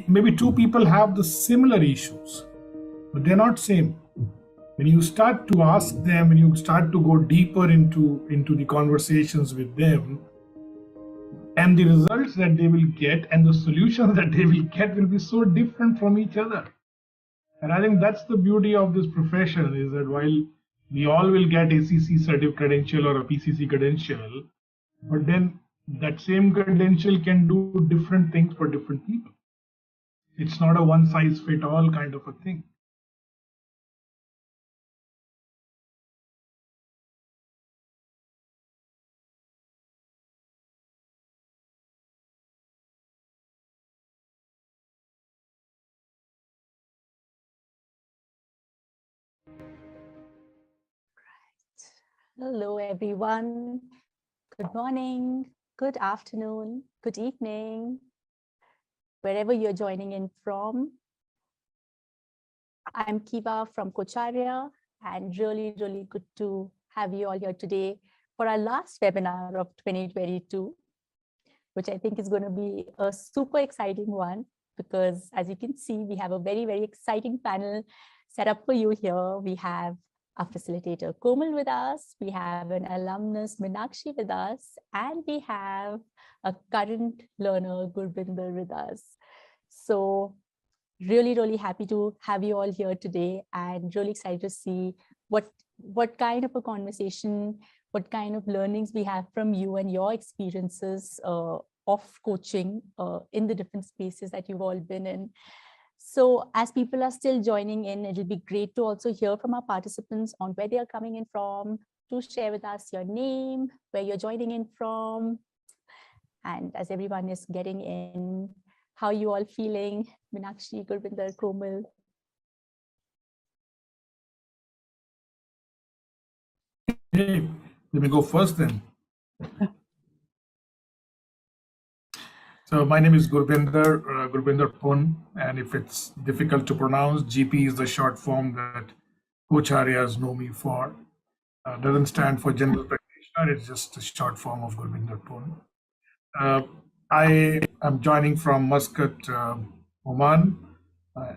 Maybe two people have the similar issues, but they're not same. When you start to ask them, when you start to go deeper into the conversations with them, and the results that they will get and the solutions that they will get will be so different from each other. And I think that's the beauty of this profession, is that while we all will get ACC certificate credential or a PCC credential, but then that same credential can do different things for different people. It's not a one size fit all kind of a thing. Hello, everyone. Good morning, good afternoon, good evening, wherever you're joining in from. I'm Kiva from Coacharya, and really good to have you all here today for our last webinar of 2022, which I think is going to be a super exciting one, because as you can see, we have a very exciting panel set up for you here. We have a facilitator, Komal, with us. We have an alumnus, Meenakshi, with us, and we have a current learner, Gurbinder, with us. So really happy to have you all here today, and really excited to see what kind of a conversation, what kind of learnings we have from you and your experiences of coaching in the different spaces that you've all been in. So as people are still joining in, it'll be great to also hear from our participants on where they are coming in from. To share with us your name, where you're joining in from. And as everyone is getting in, how are you all feeling? Meenakshi, Gurbinder, Komal. Hey, let me go first then. So my name is Gurbinder Punn, and if it's difficult to pronounce, GP is the short form that Coacharyas know me for. Doesn't stand for general practitioner, it's just a short form of Gurbinder Punn. I am joining from Muscat, Oman,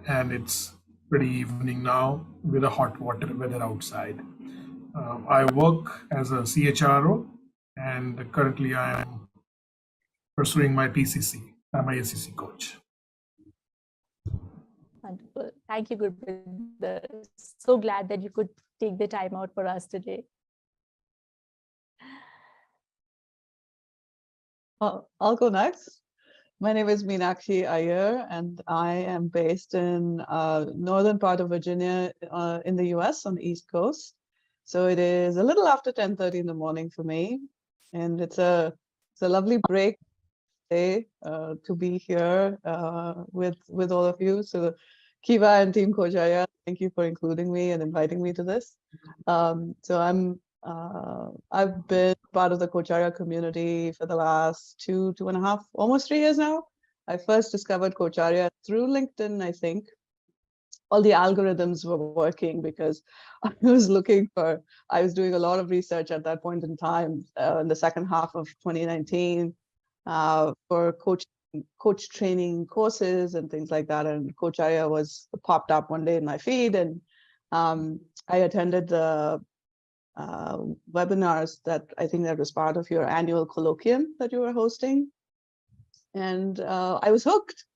and it's pretty evening now with a hot weather outside. I work as a CHRO, and currently I am pursuing my PCC. I'm a ACC coach. Wonderful. Thank you, Gurbinder. So glad that you could take the time out for us today. I'll go next. My name is Meenakshi Iyer, and I am based in northern part of Virginia in the US on the East Coast. So it is a little after 10:30 in the morning for me, and it's a lovely break day to be here with all of you. So Kiva and Team Coacharya, thank you for including me and inviting me to this. So I've been part of the Coacharya community for the last two and a half, almost 3 years now. I first discovered Coacharya through LinkedIn, I think. All the algorithms were working because I was doing a lot of research at that point in time in the second half of 2019 for coach training courses and things like that. And Coacharya popped up one day in my feed, and I attended the webinars that I think that was part of your annual Colloquium that you were hosting. And I was hooked.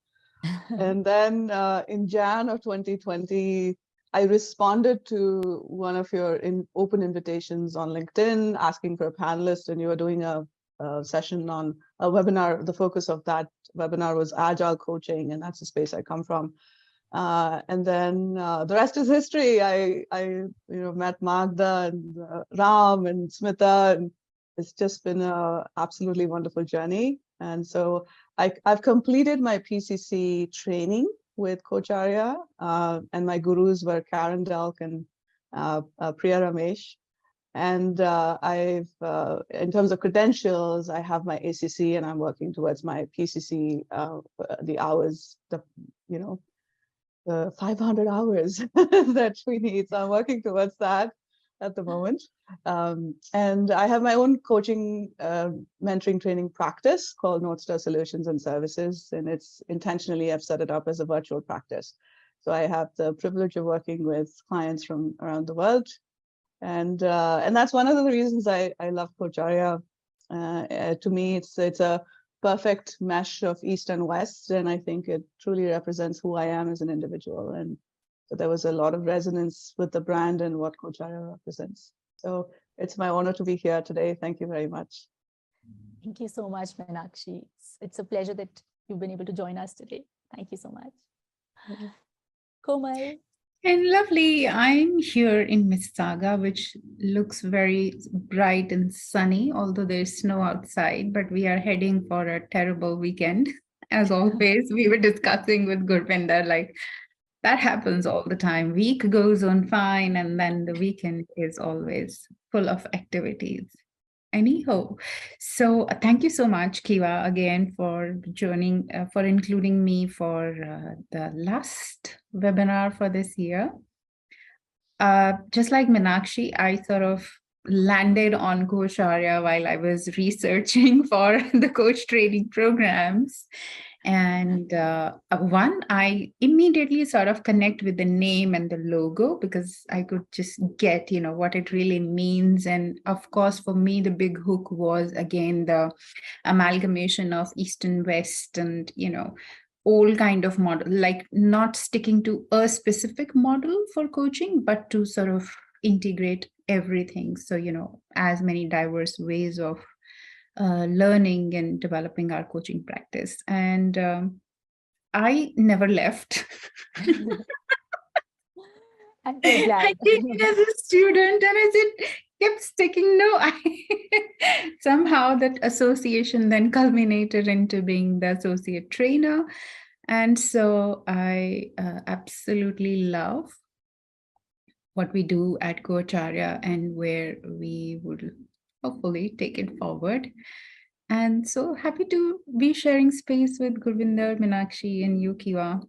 And then in Jan of 2020, I responded to one of your open invitations on LinkedIn asking for a panelist, and you were doing a session on a webinar. The focus of that webinar was agile coaching, and that's the space I come from. And then the rest is history. I met Magda and Ram and Smita, and it's just been an absolutely wonderful journey. And so I've completed my PCC training with Coacharya, and my gurus were Karen Delk and Priya Ramesh. And in terms of credentials, I have my ACC, and I'm working towards my PCC, the hours, the 500 hours that we need. So I'm working towards that. at the moment. And I have my own coaching, mentoring training practice called NorthStar Solutions and Services. And it's intentionally, I've set it up as a virtual practice. So I have the privilege of working with clients from around the world. And that's one of the reasons I love Coacharya. To me, it's a perfect mesh of East and West. And I think it truly represents who I am as an individual. And so there was a lot of resonance with the brand and what Coacharya represents. So it's my honor to be here today. Thank you very much. Thank you so much, Meenakshi. It's a pleasure that you've been able to join us today. Thank you so much. Komal. And lovely, I'm here in Mississauga, which looks very bright and sunny, although there's snow outside, but we are heading for a terrible weekend. As always, we were discussing with Gurbinder, like that happens all the time. Week goes on fine, and then the weekend is always full of activities. Anyhow, so thank you so much, Kiva, again for joining, for including me for the last webinar for this year. Just like Meenakshi, I sort of landed on Coacharya while I was researching for the coach training programs. And I immediately sort of connect with the name and the logo because I could just get, what it really means. And of course, for me, the big hook was, again, the amalgamation of East and West and, all kind of model, like not sticking to a specific model for coaching, but to sort of integrate everything. So, as many diverse ways of learning and developing our coaching practice. And I never left. I'm so glad. I came in as a student and as it kept sticking. Somehow that association then culminated into being the associate trainer. And so I absolutely love what we do at Coacharya and where we would hopefully take it forward. And so happy to be sharing space with Gurbinder, Meenakshi, and you, Kiva.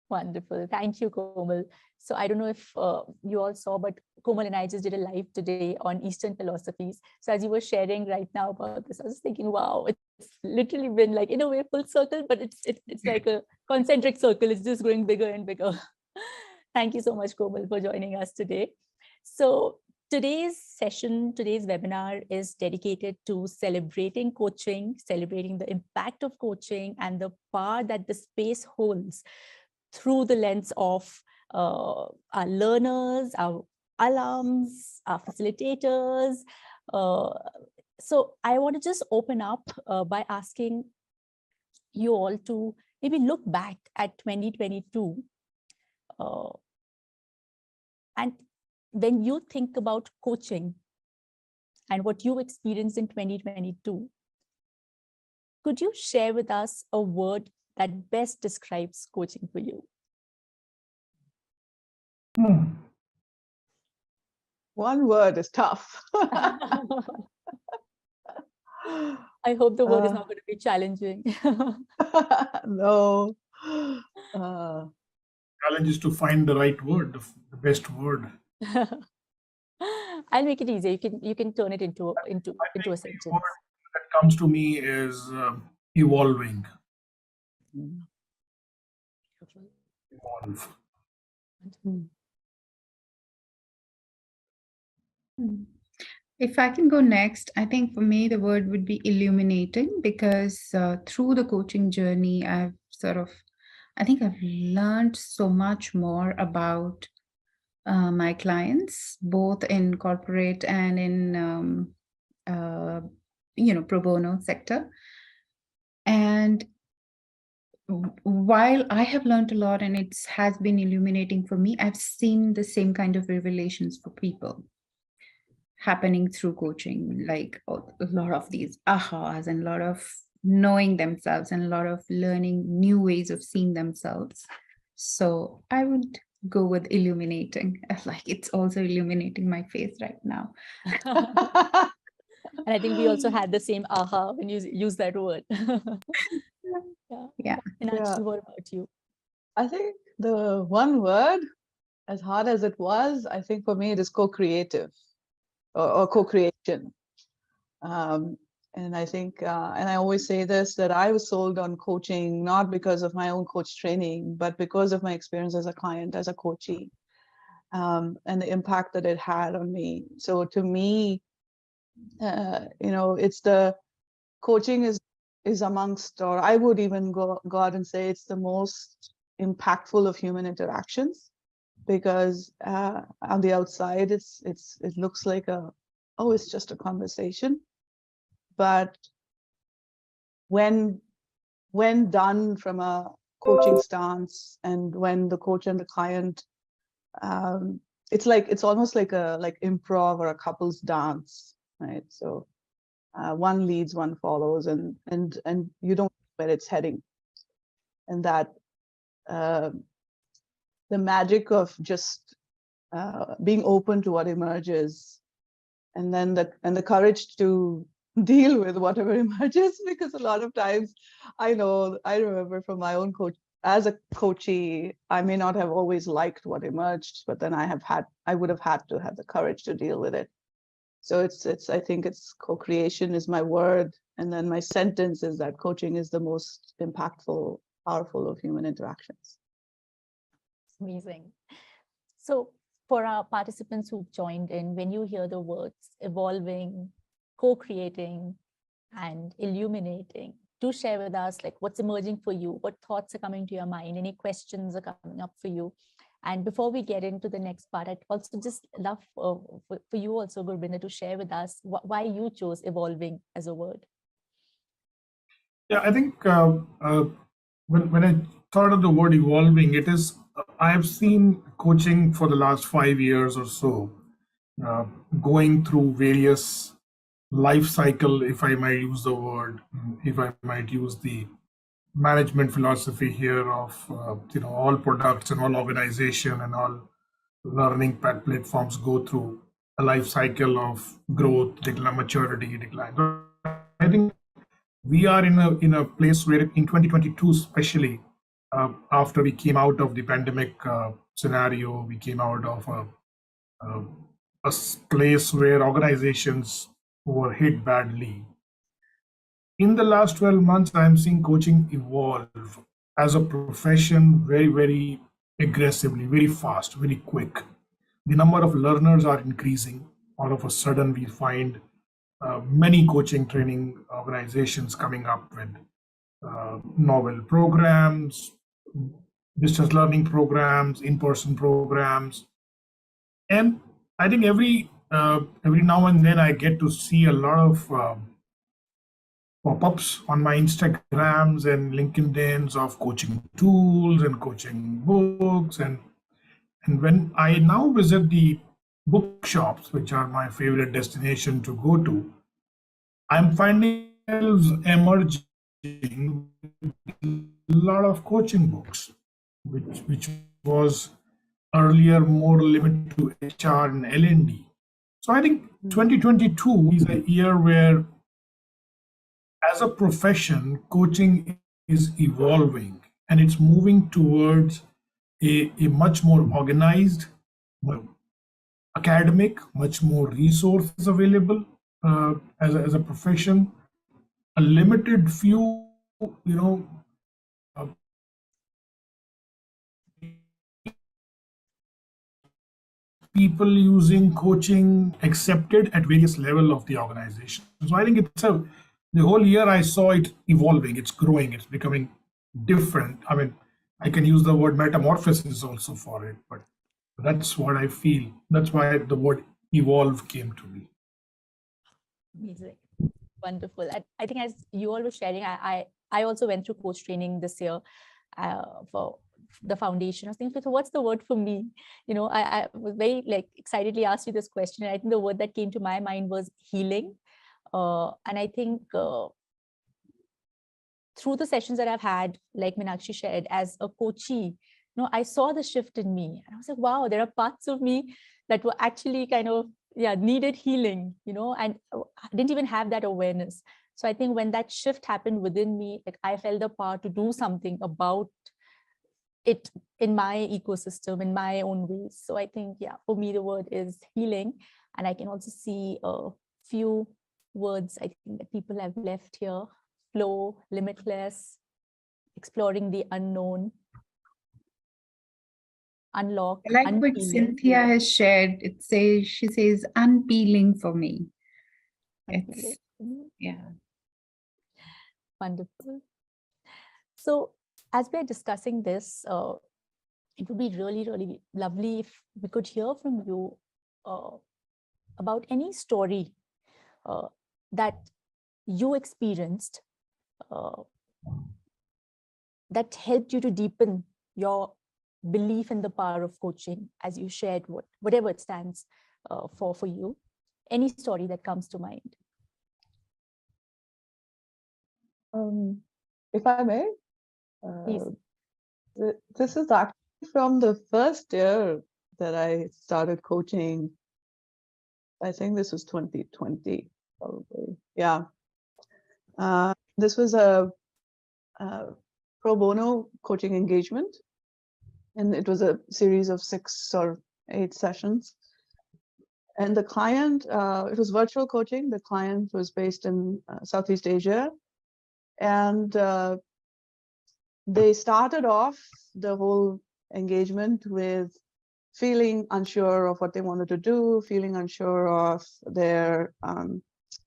Wonderful. Thank you, Komal. So I don't know if you all saw, but Komal and I just did a live today on Eastern philosophies. So as you were sharing right now about this, I was thinking, wow, it's literally been like, in a way, full circle, but it's like a concentric circle. It's just growing bigger and bigger. Thank you so much, Komal, for joining us today. So today's webinar is dedicated to celebrating coaching, celebrating the impact of coaching and the power that the space holds through the lens of our learners, our alums, our facilitators. So I want to just open up by asking you all to maybe look back at 2022. And when you think about coaching and what you experienced in 2022, could you share with us a word that best describes coaching for you? One word is tough. I hope the word is not going to be challenging. No. Challenge is to find the right word, the best word. I'll make it easy. You can turn it into a sentence. The word that comes to me is evolving. Evolve. If I can go next, I think for me, the word would be illuminating, because through the coaching journey, I think I've learned so much more about my clients, both in corporate and in, pro bono sector. And while I have learned a lot and it has been illuminating for me, I've seen the same kind of revelations for people happening through coaching, like a lot of these ahas and a lot of knowing themselves and a lot of learning new ways of seeing themselves. So I would go with illuminating, like it's also illuminating my face right now. And I think we also had the same aha when you use that word. Yeah. And actually, what about you? I think the one word as hard as it was, I think for me it is co-creative or co-creation. And I think, and I always say this, that I was sold on coaching, not because of my own coach training, but because of my experience as a client, as a coachee, and the impact that it had on me. So to me, it's the coaching is amongst, or I would even go out and say it's the most impactful of human interactions, because on the outside it looks like it's just a conversation, but when done from a coaching stance, and when the coach and the client, it's almost like improv or a couple's dance, right? So one leads, one follows, and you don't know where it's heading, and that the magic of just being open to what emerges, and then the courage to deal with whatever emerges, because a lot of times I remember from my own coach, as a coachee, I may not have always liked what emerged, but then I would have had to have the courage to deal with it. So I think it's co-creation is my word, and then my sentence is that coaching is the most impactful, powerful of human interactions. Amazing. So for our participants who joined in, when you hear the words evolving, co-creating, and illuminating, do share with us like what's emerging for you, what thoughts are coming to your mind, any questions are coming up for you. And before we get into the next part, I'd also just love for you also, Gurbinder, to share with us why you chose evolving as a word. Yeah, I think when I thought of the word evolving, I have seen coaching for the last 5 years or so, going through various life cycle, if I might use the word, if I might use the management philosophy here of all products and all organization and all learning platforms go through a life cycle of growth, decline, maturity, decline. So I think we are in a place where in 2022, especially after we came out of the pandemic scenario, we came out of a place where organizations were hit badly. In the last 12 months, I'm seeing coaching evolve as a profession very, very aggressively, very fast, very quick. The number of learners are increasing. All of a sudden, we find many coaching training organizations coming up with novel programs, distance learning programs, in-person programs. And I think every now and then I get to see a lot of pop-ups on my Instagrams and LinkedIn's of coaching tools and coaching books. And when I now visit the bookshops, which are my favorite destination to go to, I'm finding emerging a lot of coaching books, which was earlier more limited to HR and L&D. So I think 2022 is a year where, as a profession, coaching is evolving, and it's moving towards a much more organized, academic, much more resources available as a profession. A limited few, people using coaching accepted at various level of the organization. So I think the whole year I saw it evolving, it's growing, it's becoming different. I mean, I can use the word metamorphosis also for it, but that's what I feel. That's why the word evolve came to me. Amazing. Wonderful. And I think as you all were sharing, I also went through coach training this year for the foundation. I was thinking, so what's the word for me? I was very excitedly asked you this question. And I think the word that came to my mind was healing. And I think through the sessions that I've had, like Meenakshi shared, as a coachee, I saw the shift in me. And I was like, wow, there are parts of me that were actually kind of, needed healing, and I didn't even have that awareness. So I think when that shift happened within me, I felt the power to do something about it in my ecosystem in my own ways. So I think, yeah, for me, the word is healing. And I can also see a few words I think that people have left here: flow, limitless, exploring the unknown, unlock, I like what unpeeling. Cynthia has shared. She says unpeeling for me. It's, yeah. Wonderful. So as we're discussing this, it would be really, really lovely if we could hear from you about any story that you experienced that helped you to deepen your belief in the power of coaching, as you shared whatever it stands for you. Any story that comes to mind? If I may, Please. this is actually from the first year that I started coaching. I think this was 2020, probably. Yeah. This was a pro bono coaching engagement, and it was a series of 6 or 8 sessions. And the client, it was virtual coaching. The client was based in Southeast Asia. And they started off the whole engagement with feeling unsure of what they wanted to do, feeling unsure of their,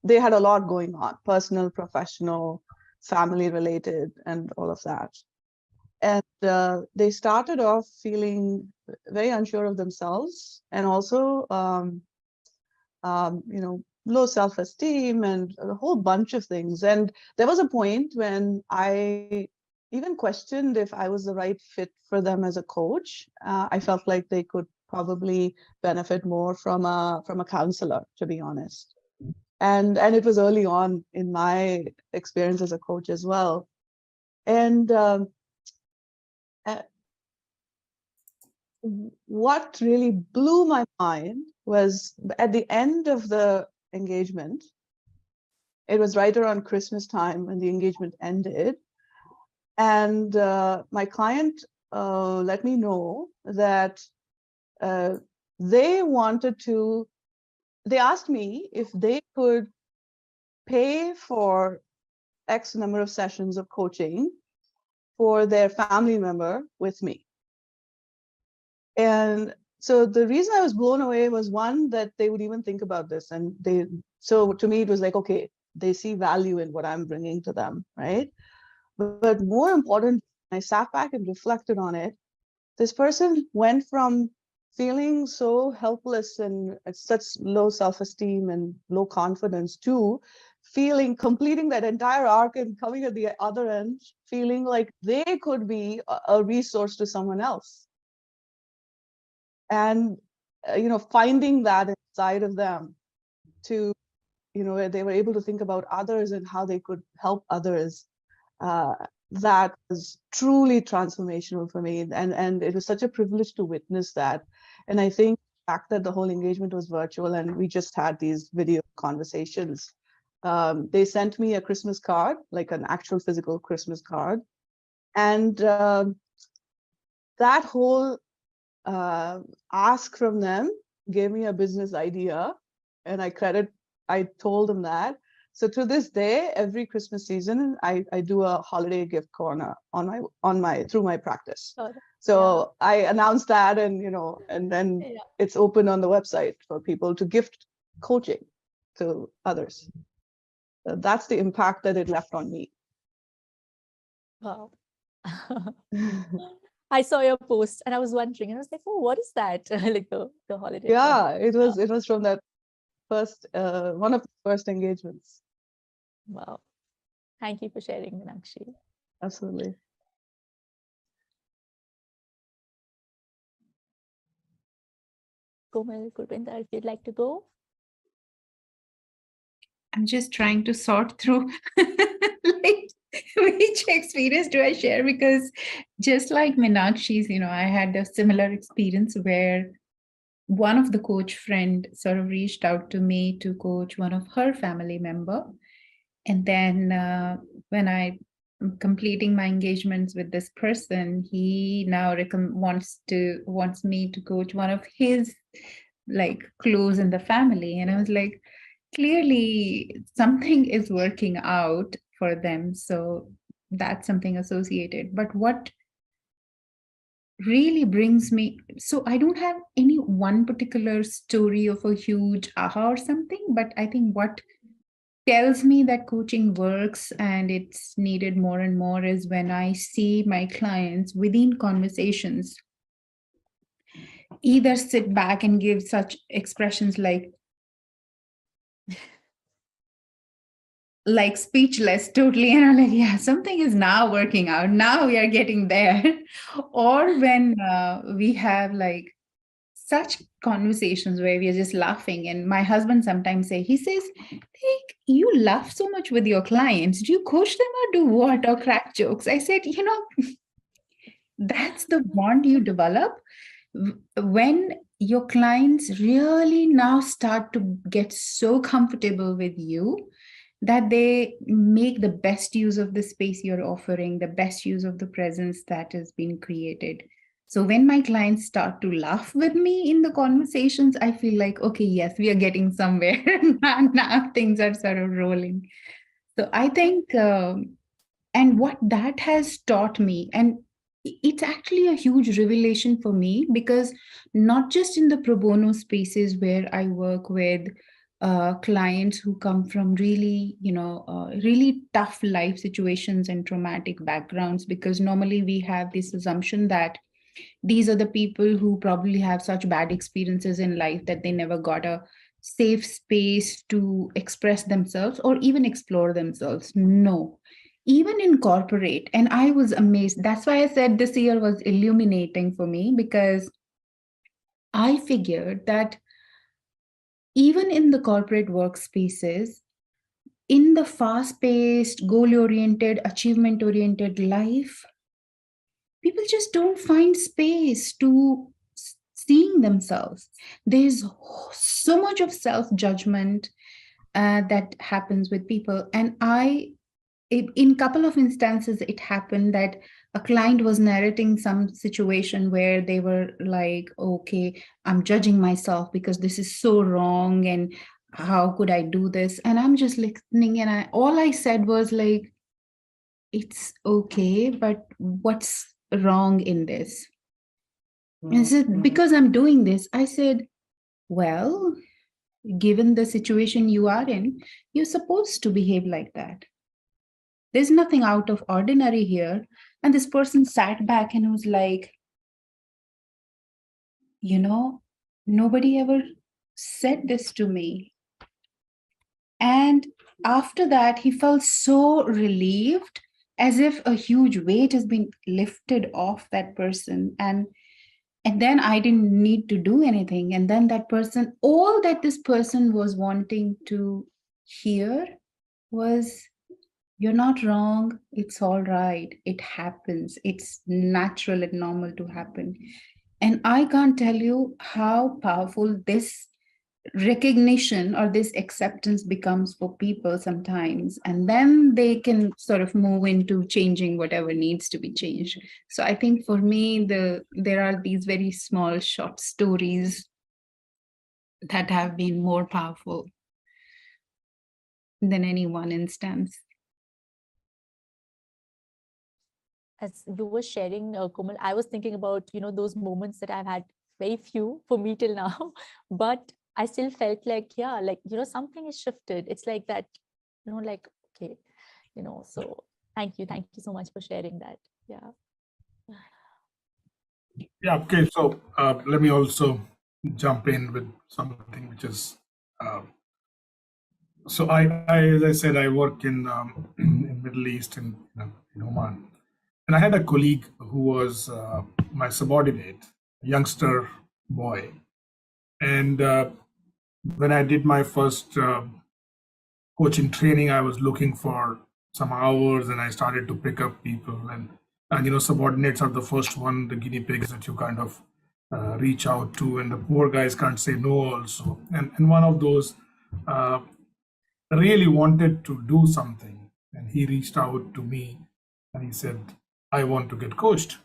they had a lot going on, personal, professional, family related, and all of that. And they started off feeling very unsure of themselves, and also, low self-esteem and a whole bunch of things. And there was a point when I even questioned if I was the right fit for them as a coach. I felt like they could probably benefit more from a counselor, to be honest. And it was early on in my experience as a coach as well. And what really blew my mind was at the end of the engagement. It was right around Christmas time when the engagement ended. And my client let me know that they asked me if they could pay for X number of sessions of coaching for their family member with me. And so the reason I was blown away was, one, that they would even think about this. And so to me, it was like, okay, they see value in what I'm bringing to them, right? But more important, I sat back and reflected on it. This person went from feeling so helpless and such low self-esteem and low confidence to completing that entire arc and coming at the other end, feeling like they could be a resource to someone else. And, finding that inside of them to, where they were able to think about others and how they could help others. That was truly transformational for me. And it was such a privilege to witness that. And I think the fact that the whole engagement was virtual and we just had these video conversations, they sent me a Christmas card, like an actual physical Christmas card. And that whole ask from them gave me a business idea, and I told them that. So to this day, every Christmas season, I do a holiday gift corner through my practice. So yeah. I announced that, and then it's open on the website for people to gift coaching to others. So that's the impact that it left on me. Wow. I saw your post and I was wondering, and I was like, oh, what is that? Like the holiday. Yeah, it was from that first, one of the first engagements. Wow. Thank you for sharing, Meenakshi. Absolutely. Komal, Gurbinder, if you'd like to go. I'm just trying to sort through like, which experience do I share, because just like Meenakshi's, I had a similar experience where one of the coach friend sort of reached out to me to coach one of her family member. And then when I completing my engagements with this person, he now wants me to coach one of his like close in the family. And I was like, clearly something is working out for them. So that's something associated. But what really brings me, so I don't have any one particular story of a huge aha or something, but I think what tells me that coaching works and it's needed more and more is when I see my clients within conversations either sit back and give such expressions like speechless totally, and I'm like, yeah, something is now working out, now we are getting there. Or when we have like such conversations where we are just laughing, and my husband sometimes he says, like, you laugh so much with your clients, do you coach them or do what, or crack jokes? I said, that's the bond you develop when your clients really now start to get so comfortable with you that they make the best use of the space you're offering, the best use of the presence that has been created. So when my clients start to laugh with me in the conversations, I feel like, okay, yes, we are getting somewhere. Now things are sort of rolling. So I think, and what that has taught me, and it's actually a huge revelation for me, because not just in the pro bono spaces where I work with clients who come from really, really tough life situations and traumatic backgrounds, because normally we have this assumption that these are the people who probably have such bad experiences in life that they never got a safe space to express themselves or even explore themselves. No, even in corporate. And I was amazed. That's why I said this year was illuminating for me, because I figured that even in the corporate workspaces, in the fast-paced, goal-oriented, achievement-oriented life, people just don't find space to seeing themselves. There's so much of self-judgment that happens with people. And in a couple of instances, it happened that a client was narrating some situation where they were like, okay, I'm judging myself because this is so wrong, and how could I do this? And I'm just listening, and all I said was like, it's okay, but what's wrong in this? And I said, because I'm doing this. I said, well, given the situation you are in, you're supposed to behave like that. There's nothing out of ordinary here. And this person sat back and was like, nobody ever said this to me. And after that, he felt so relieved, as if a huge weight has been lifted off that person. And then I didn't need to do anything. And then that person, all that this person was wanting to hear was, you're not wrong. It's all right. It happens. It's natural and normal to happen. And I can't tell you how powerful this recognition or this acceptance becomes for people sometimes. And then they can sort of move into changing whatever needs to be changed. So I think for me, there are these very small short stories that have been more powerful than any one instance. As you were sharing, Komal, I was thinking about, those moments that I've had, very few for me till now, but I still felt like, yeah, like, something is shifted. It's like that, like, okay, so thank you so much for sharing that. Yeah. Yeah, okay. So let me also jump in with something which is, so I as I said, I work in in Middle East, in Oman. And I had a colleague who was my subordinate, a youngster boy. And when I did my first coaching training, I was looking for some hours, and I started to pick up people. And subordinates are the first one, the guinea pigs that you kind of reach out to, and the poor guys can't say no also. And one of those really wanted to do something, and he reached out to me. And he said, I want to get coached.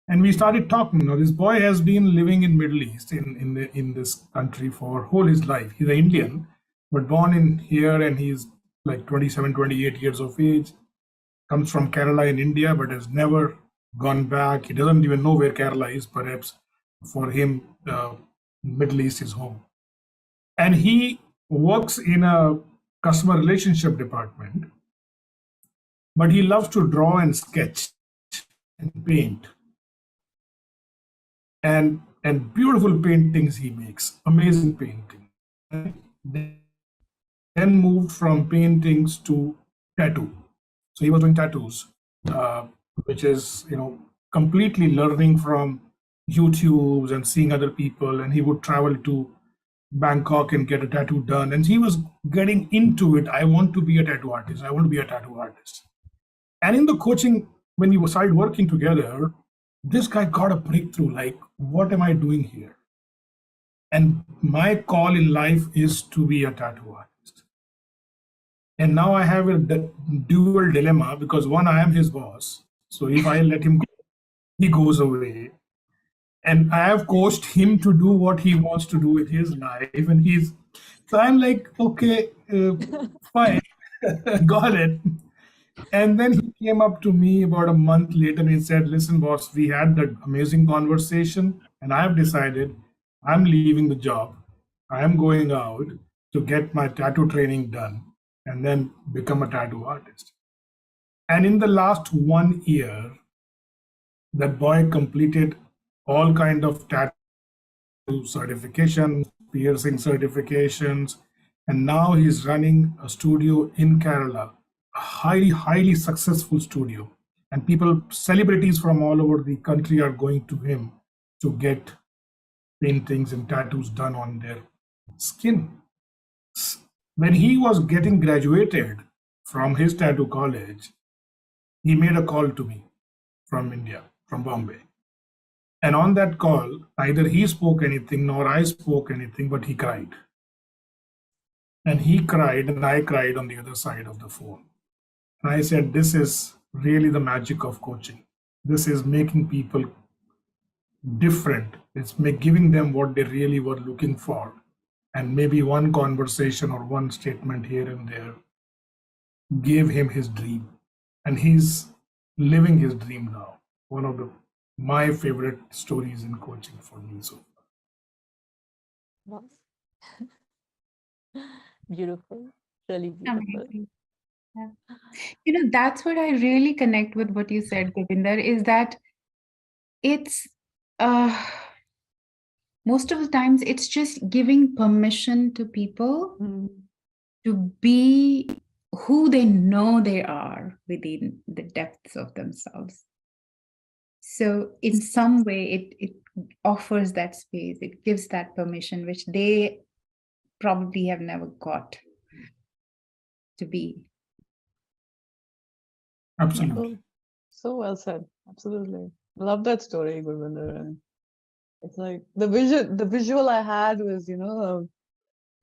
And we started talking. Now, this boy has been living in Middle East, in this country for whole his life. He's an Indian, but born in here, and he's like 27, 28 years of age, comes from Kerala in India, but has never gone back. He doesn't even know where Kerala is. Perhaps for him, Middle East is home. And he works in a customer relationship department, but he loves to draw and sketch and paint. And beautiful paintings he makes, amazing painting. Then moved from paintings to tattoo. So he was doing tattoos, which is, completely learning from YouTubes and seeing other people. And he would travel to Bangkok and get a tattoo done. And he was getting into it. I want to be a tattoo artist. I want to be a tattoo artist. And in the coaching, when we started working together, this guy got a breakthrough, like, what am I doing here? And my call in life is to be a tattoo artist. And now I have a dual dilemma, because one, I am his boss. So if I let him go, he goes away. And I have coached him to do what he wants to do with his life. And so I'm like, okay, fine, got it. And then he came up to me about a month later and he said, listen, boss, we had that amazing conversation and I have decided I'm leaving the job. I am going out to get my tattoo training done and then become a tattoo artist. And in the last 1 year, that boy completed all kind of tattoo certifications, piercing certifications, and now he's running a studio in Kerala, a highly successful studio. And celebrities from all over the country are going to him to get paintings and tattoos done on their skin. When he was getting graduated from his tattoo college, he made a call to me from India, from Bombay. And on that call, neither he spoke anything nor I spoke anything, but he cried. And he cried and I cried on the other side of the phone. And I said, this is really the magic of coaching. This is making people different. It's giving them what they really were looking for. And maybe one conversation or one statement here and there gave him his dream. And he's living his dream now. One of my favorite stories in coaching for me so far. Wow. Beautiful, really beautiful. Amazing. Yeah. That's what I really connect with what you said, Gurbinder, is that it's most of the times it's just giving permission to people to be who they know they are within the depths of themselves. So in some way, it offers that space, it gives that permission, which they probably have never got to be. Absolutely. So well said. Absolutely. Love that story, Gurbinder. And it's like the visual I had was,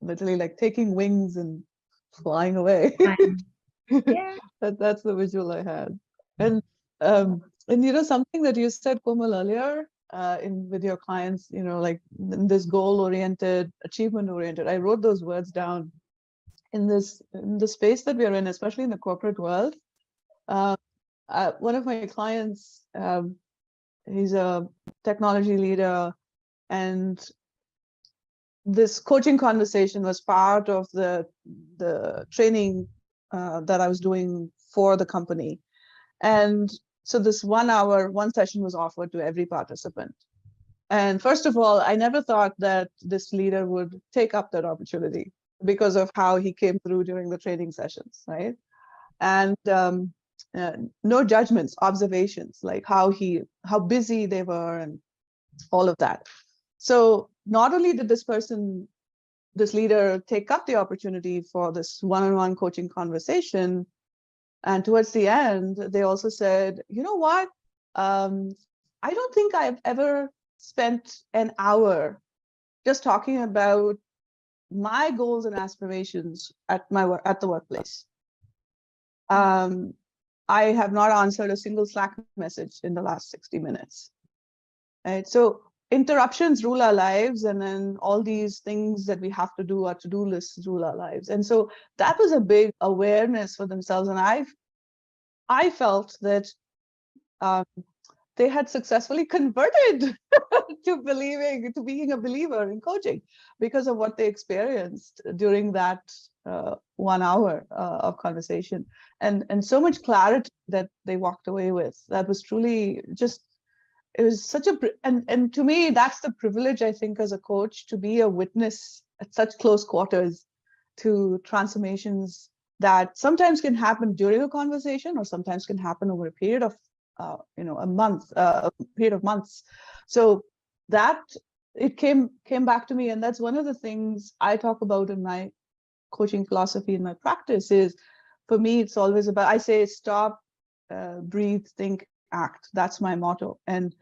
literally like taking wings and flying away. Yeah. That's the visual I had. And something that you said, Komal, earlier, with your clients, like this goal-oriented, achievement-oriented. I wrote those words down in the space that we are in, especially in the corporate world. One of my clients, he's a technology leader, and this coaching conversation was part of the training that I was doing for the company. And so this 1 hour, one session was offered to every participant. And first of all, I never thought that this leader would take up that opportunity because of how he came through during the training sessions, right? And no judgments, observations, like how busy they were and all of that. So not only did this leader take up the opportunity for this one-on-one coaching conversation, and towards the end, they also said, you know what? I don't think I've ever spent an hour just talking about my goals and aspirations at the workplace. I have not answered a single Slack message in the last 60 minutes. Right? So interruptions rule our lives, and then all these things that we have to do, our to-do lists rule our lives. And so that was a big awareness for themselves. And I felt that they had successfully converted to being a believer in coaching because of what they experienced during that 1 hour of conversation, and so much clarity that they walked away with. That was truly just, it was such a, and to me, that's the privilege, I think, as a coach, to be a witness at such close quarters to transformations that sometimes can happen during a conversation or sometimes can happen over a period of a period of months. So that it came back to me, and that's one of the things I talk about in my coaching philosophy, in my practice. Is, for me, it's always about, I say, stop, breathe, think, act. That's my motto, and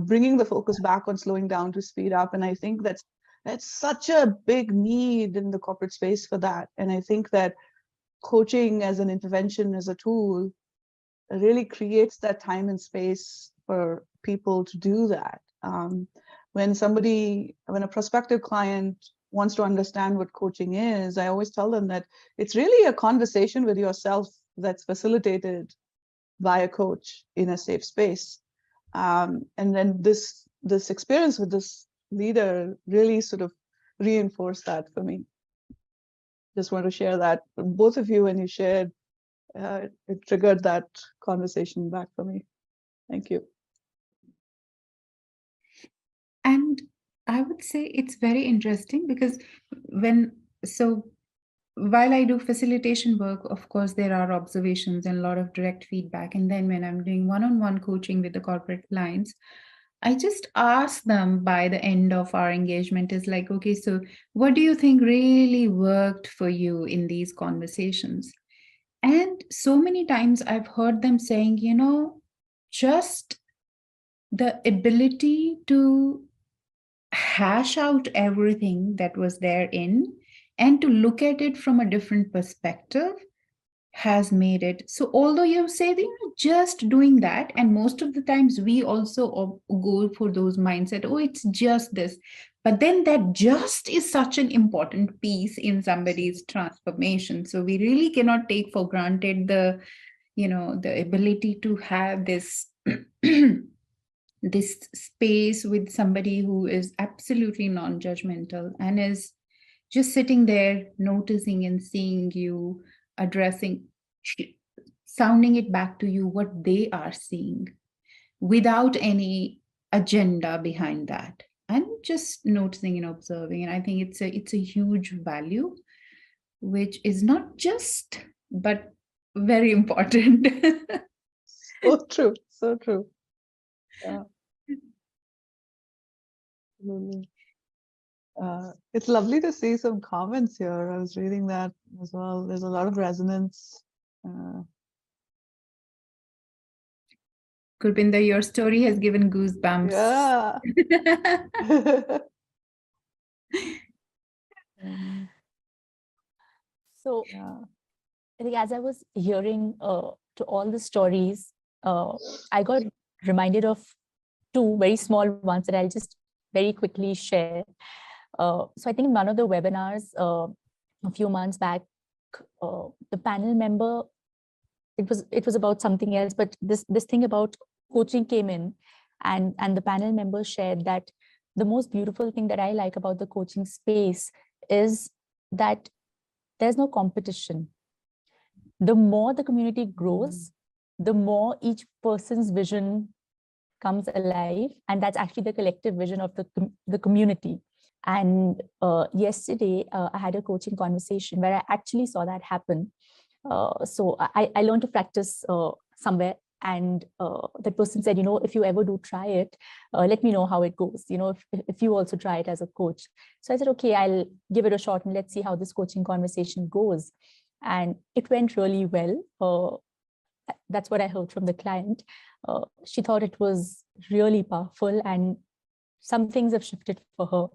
bringing the focus back on slowing down to speed up. And I think that's such a big need in the corporate space for that. And I think that coaching as an intervention, as a tool, really creates that time and space for people to do that. When a prospective client wants to understand what coaching is, I always tell them that it's really a conversation with yourself that's facilitated by a coach in a safe space. And then this experience with this leader really sort of reinforced that for me. Just want to share that. Both of you, when you shared, it triggered that conversation back for me. Thank you. And I would say it's very interesting because while I do facilitation work, of course, there are observations and a lot of direct feedback. And then when I'm doing one-on-one coaching with the corporate clients, I just ask them by the end of our engagement is like, okay, so what do you think really worked for you in these conversations? And so many times I've heard them saying, just the ability to hash out everything that was therein and to look at it from a different perspective has made it. So although you say that just doing that, and most of the times we also go for those mindset, oh, it's just this. But then that just is such an important piece in somebody's transformation. So we really cannot take for granted the ability to have this this space with somebody who is absolutely non-judgmental and is just sitting there noticing and seeing you, addressing, sounding it back to you what they are seeing without any agenda behind that, and just noticing and observing. And I think it's a huge value, which is not just, but very important. So true, so true. Yeah. It's lovely to see some comments here. I was reading that as well. There's a lot of resonance. Gurbinder, your story has given goosebumps. Yeah. So Yeah. I think as I was hearing to all the stories, I got reminded of two very small ones that I'll just very quickly share. So I think in one of the webinars a few months back, the panel member, it was about something else, but this thing about coaching came in, and the panel member shared that the most beautiful thing that I like about the coaching space is that there's no competition. The more the community grows, the more each person's vision comes alive, and that's actually the collective vision of the community. And yesterday I had a coaching conversation where I actually saw that happen. So I learned to practice somewhere, and that person said, if you ever do try it, let me know how it goes, if you also try it as a coach. So I said, okay, I'll give it a shot and let's see how this coaching conversation goes. And it went really well. That's what I heard from the client. She thought it was really powerful, and some things have shifted for her.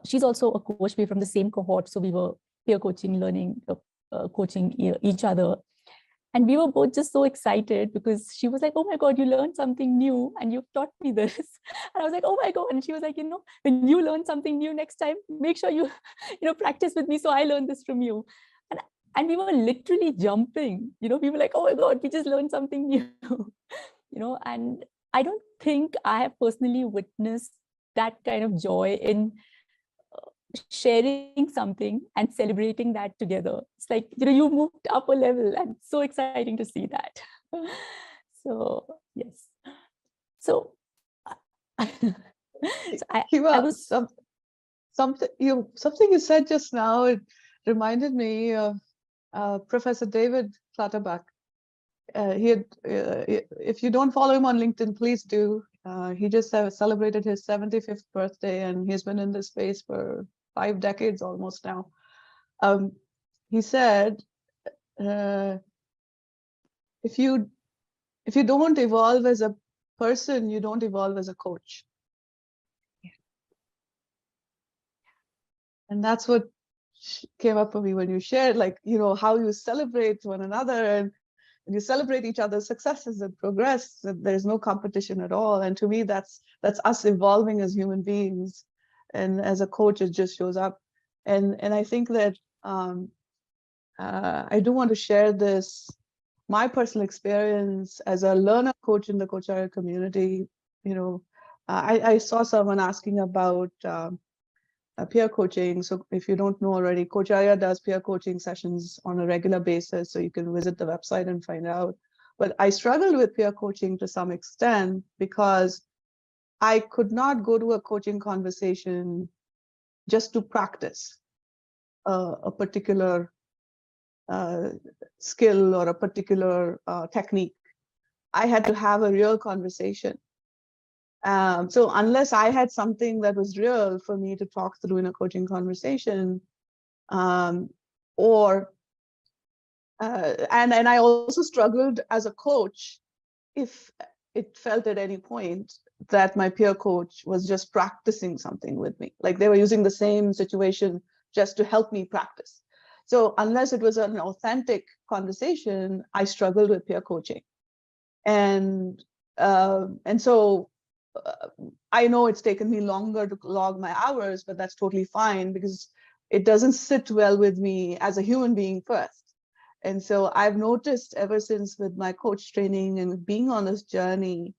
She's also a coach. We're from the same cohort, so we were peer coaching, learning, coaching each other. And we were both just so excited because she was like, oh my God, you learned something new and you've taught me this. And I was like, oh my God. And she was like, when you learn something new next time, make sure you, practice with me. So I learned this from you. And we were literally jumping, we were like, oh my God, we just learned something new, and I don't think I have personally witnessed that kind of joy in sharing something and celebrating that together. It's like, you moved up a level, and it's so exciting to see that. So, yes. So, I Kiva, was... something you said just now, it reminded me of Professor David Clutterbuck. If you don't follow him on LinkedIn, please do. He just celebrated his 75th birthday, and he's been in this space for 5 decades almost now. He said, if you don't evolve as a person, you don't evolve as a coach. Yeah. And that's what came up for me when you shared, like, how you celebrate one another and you celebrate each other's successes and progress. That there's no competition at all. And to me, that's us evolving as human beings. And as a coach, it just shows up. And I think that I do want to share this, my personal experience as a learner coach in the Coacharya community. I saw someone asking about peer coaching. So if you don't know already, Coacharya does peer coaching sessions on a regular basis. So you can visit the website and find out. But I struggled with peer coaching to some extent because I could not go to a coaching conversation just to practice a particular skill or a particular technique. I had to have a real conversation. So unless I had something that was real for me to talk through in a coaching conversation, and I also struggled as a coach if it felt at any point that my peer coach was just practicing something with me, like they were using the same situation just to help me practice. So unless it was an authentic conversation, I struggled with peer coaching, and so I know it's taken me longer to log my hours, but that's totally fine because it doesn't sit well with me as a human being first. And so I've noticed ever since with my coach training and being on this journey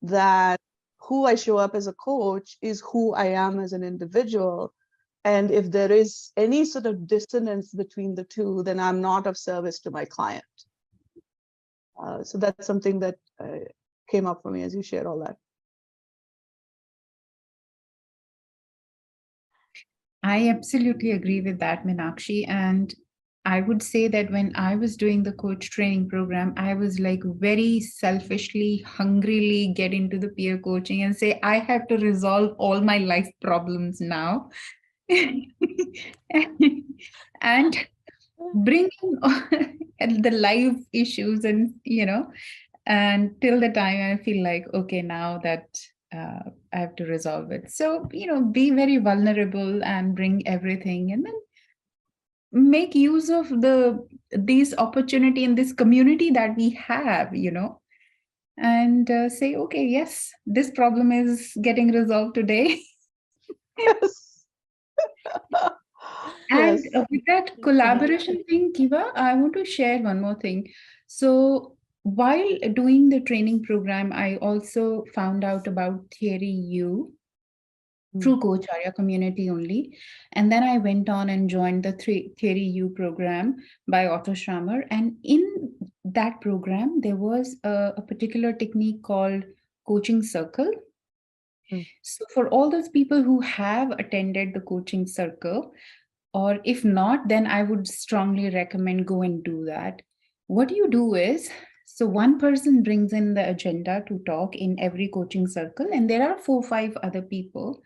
that who I show up as a coach is who I am as an individual. And if there is any sort of dissonance between the two, then I'm not of service to my client. So that's something that came up for me as you shared all that. I absolutely agree with that, Meenakshi. And I would say that when I was doing the coach training program, I was like very selfishly, hungrily get into the peer coaching and say, I have to resolve all my life problems now. And bring in the life issues and till the time I feel like, okay, now that I have to resolve it. So, be very vulnerable and bring everything and then make use of this opportunity in this community that we have, and say, okay, yes, this problem is getting resolved today. Yes. And Yes. with that collaboration thing, Kiva, I want to share one more thing. So while doing the training program, I also found out about Theory U through Coacharya community only. And then I went on and joined the Theory U program by Otto Schrammer. And in that program, there was a particular technique called coaching circle. So for all those people who have attended the coaching circle, or if not, then I would strongly recommend go and do that. What you do is, so one person brings in the agenda to talk in every coaching circle, and there are 4 or 5 other people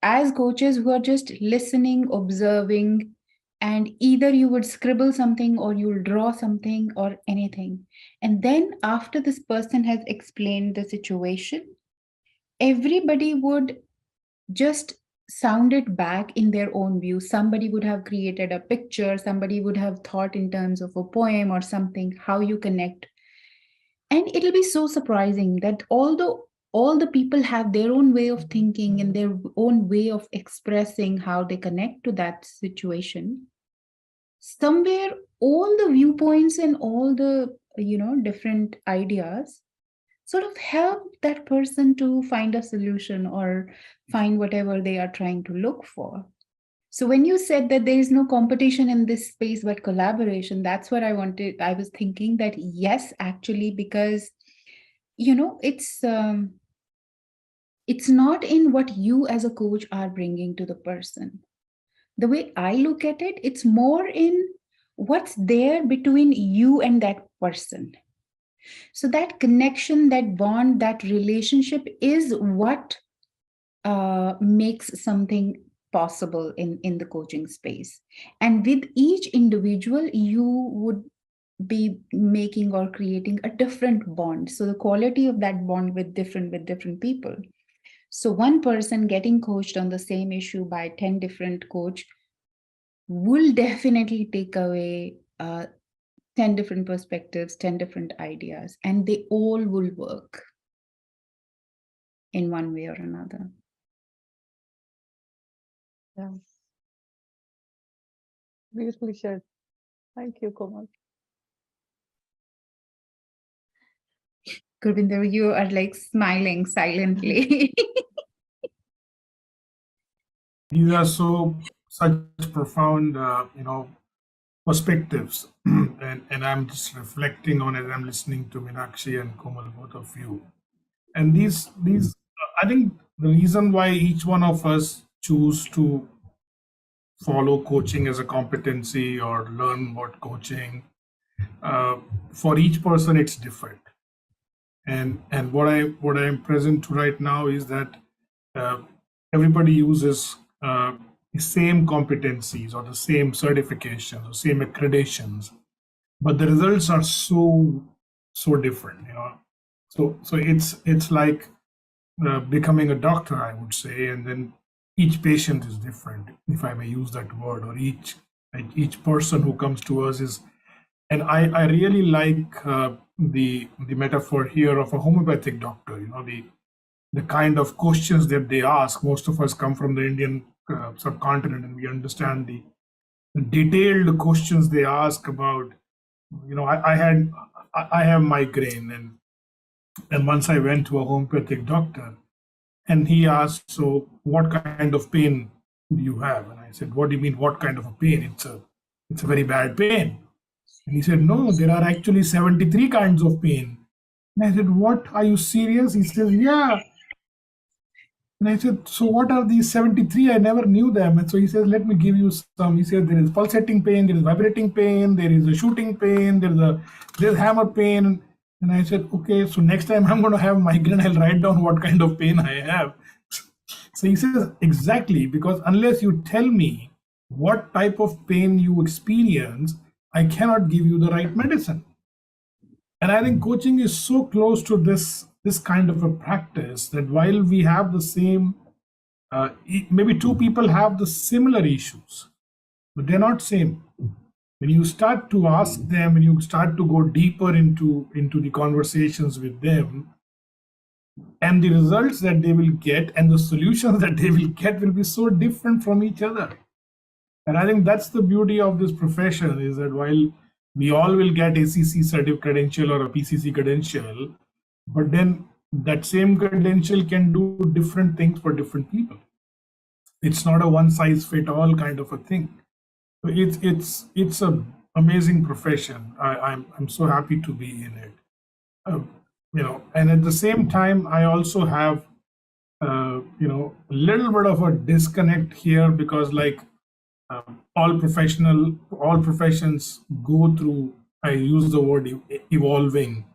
as coaches who are just listening, observing, and either you would scribble something or you'll draw something or anything. And then after this person has explained the situation, everybody would just sound it back in their own view. Somebody would have created a picture, somebody would have thought in terms of a poem or something, how you connect. And it'll be so surprising that although all the people have their own way of thinking and their own way of expressing how they connect to that situation, somewhere all the viewpoints and all the different ideas sort of help that person to find a solution or find whatever they are trying to look for. So when you said that there is no competition in this space but collaboration, that's what I wanted. I was thinking that yes, actually, because it's not in what you as a coach are bringing to the person. The way I look at it, it's more in what's there between you and that person. So that connection, that bond, that relationship is what makes something possible in the coaching space. And with each individual, you would be making or creating a different bond. So the quality of that bond with different people. So one person getting coached on the same issue by 10 different coach will definitely take away 10 different perspectives, 10 different ideas, and they all will work in one way or another. Yeah. Beautifully shared. Thank you, Komal. Gurbinder, you are like smiling silently. These are such profound, perspectives, and I'm just reflecting on it. I'm listening to Meenakshi and Komal, both of you, and these. I think the reason why each one of us choose to follow coaching as a competency or learn about coaching, for each person it's different. And what I'm present to right now is that everybody uses the same competencies or the same certifications or same accreditations, but the results are so different. So it's like becoming a doctor, I would say, and then each patient is different, if I may use that word, or each person who comes to us is. And I really like the metaphor here of a homeopathic doctor. The kind of questions that they ask. Most of us come from the Indian subcontinent, and we understand the detailed questions they ask about. I have migraine, and once I went to a homeopathic doctor, and he asked, "So, what kind of pain do you have?" And I said, "What do you mean? What kind of a pain? It's a very bad pain." And he said, "No, there are actually 73 kinds of pain." And I said, "What? Are you serious?" He says, "Yeah." And I said, "So what are these 73? I never knew them." And so he says, "Let me give you some." He said, "There is pulsating pain, there is vibrating pain, there is a shooting pain, there's hammer pain." And I said, "Okay, so next time I'm going to have migraine, I'll write down what kind of pain I have." So he says, "Exactly, because unless you tell me what type of pain you experience, I cannot give you the right medicine." And I think coaching is so close to this kind of a practice that while we have the same, maybe two people have the similar issues, but they're not same. When you start to ask them, when you start to go deeper into the conversations with them, and the results that they will get and the solutions that they will get will be so different from each other. And I think that's the beauty of this profession, is that while we all will get ACC certificate credential or a PCC credential, but then that same credential can do different things for different people. It's not a one size fit all kind of a thing. So it's an amazing profession. I'm so happy to be in it. And at the same time, I also have a little bit of a disconnect here, because all professions go through, I use the word evolving.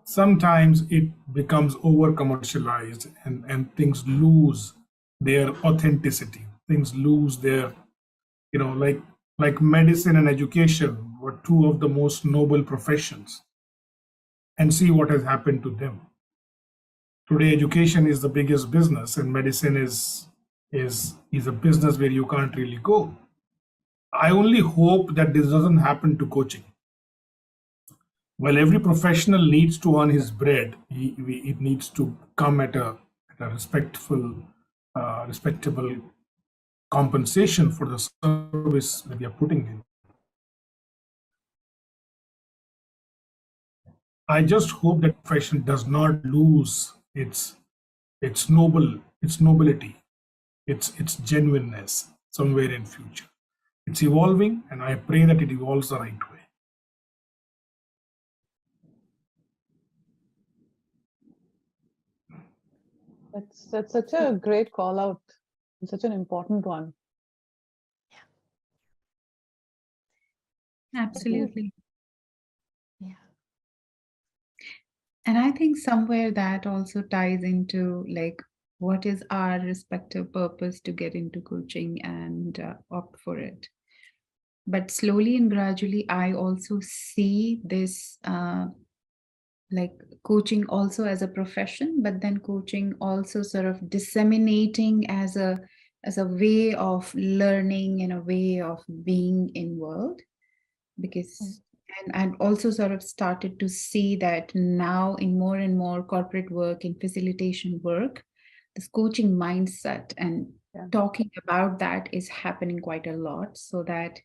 Sometimes it becomes over commercialized, and things lose their authenticity. Things lose their, like medicine and education were two of the most noble professions. And see what has happened to them. Today, education is the biggest business, and medicine is is a business where you can't really go. I only hope that this doesn't happen to coaching. While every professional needs to earn his bread, it needs to come at a respectable compensation for the service that we are putting in. I just hope that profession does not lose its nobility, its genuineness somewhere in future. It's evolving, and I pray that it evolves the right way. That's such a great call out, and such an important one. Absolutely. Yeah. And I think somewhere that also ties into like, what is our respective purpose to get into coaching and opt for it. But slowly and gradually, I also see this like coaching also as a profession, but then coaching also sort of disseminating as a way of learning and a way of being in world. Because and I've also sort of started to see that now in more and more corporate work, in facilitation work, this coaching mindset and talking about that is happening quite a lot, so that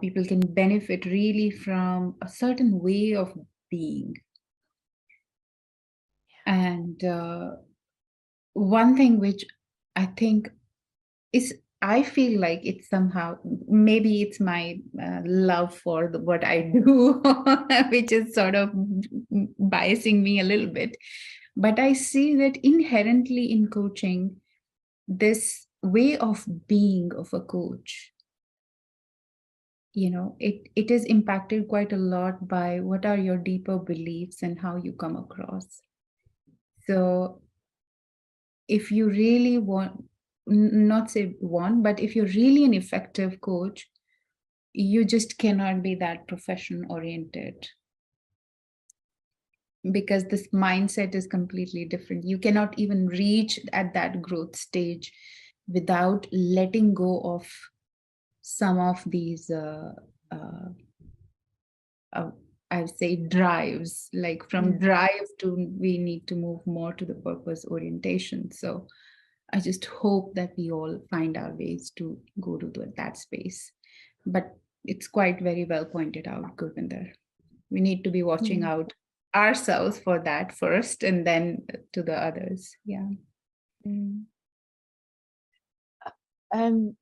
people can benefit really from a certain way of being. And one thing which I think is, I feel like it's somehow, maybe it's my love for what I do, which is sort of biasing me a little bit. But I see that inherently in coaching, this way of being of a coach, it is impacted quite a lot by what are your deeper beliefs and how you come across. So if you really want, not say want, but if you're really an effective coach, you just cannot be that profession oriented, because this mindset is completely different. You cannot even reach at that growth stage without letting go of some of these I would say drives, like from drive to we need to move more to the purpose orientation. So I just hope that we all find our ways to go to that space. But it's quite very well pointed out, Gurbinder. We need to be watching out ourselves for that first, and then to the others. Yeah. And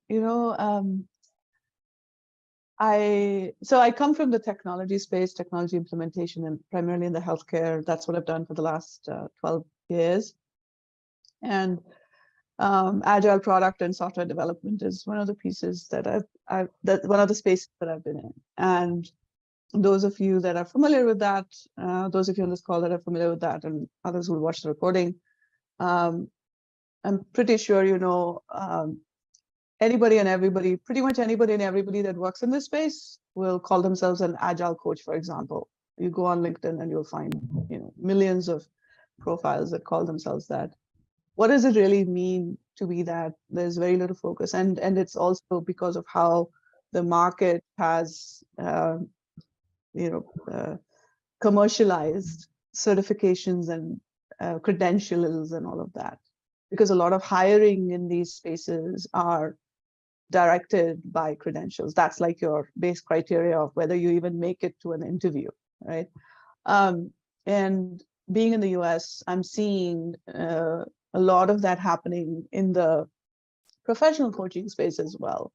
I come from the technology space, technology implementation, and primarily in the healthcare. That's what I've done for the last 12 years. And agile product and software development is one of the pieces that one of the spaces that I've been in. And those of you that are familiar with that, those of you on this call that are familiar with that, and others who will watch the recording, I'm pretty sure anybody and everybody, pretty much anybody and everybody that works in this space will call themselves an agile coach, for example. You go on LinkedIn and you'll find millions of profiles that call themselves that. What does it really mean to be that? There's very little focus, and it's also because of how the market has commercialized certifications and credentials and all of that, because a lot of hiring in these spaces are directed by credentials. That's like your base criteria of whether you even make it to an interview, right? And being in the US, I'm seeing a lot of that happening in the professional coaching space as well.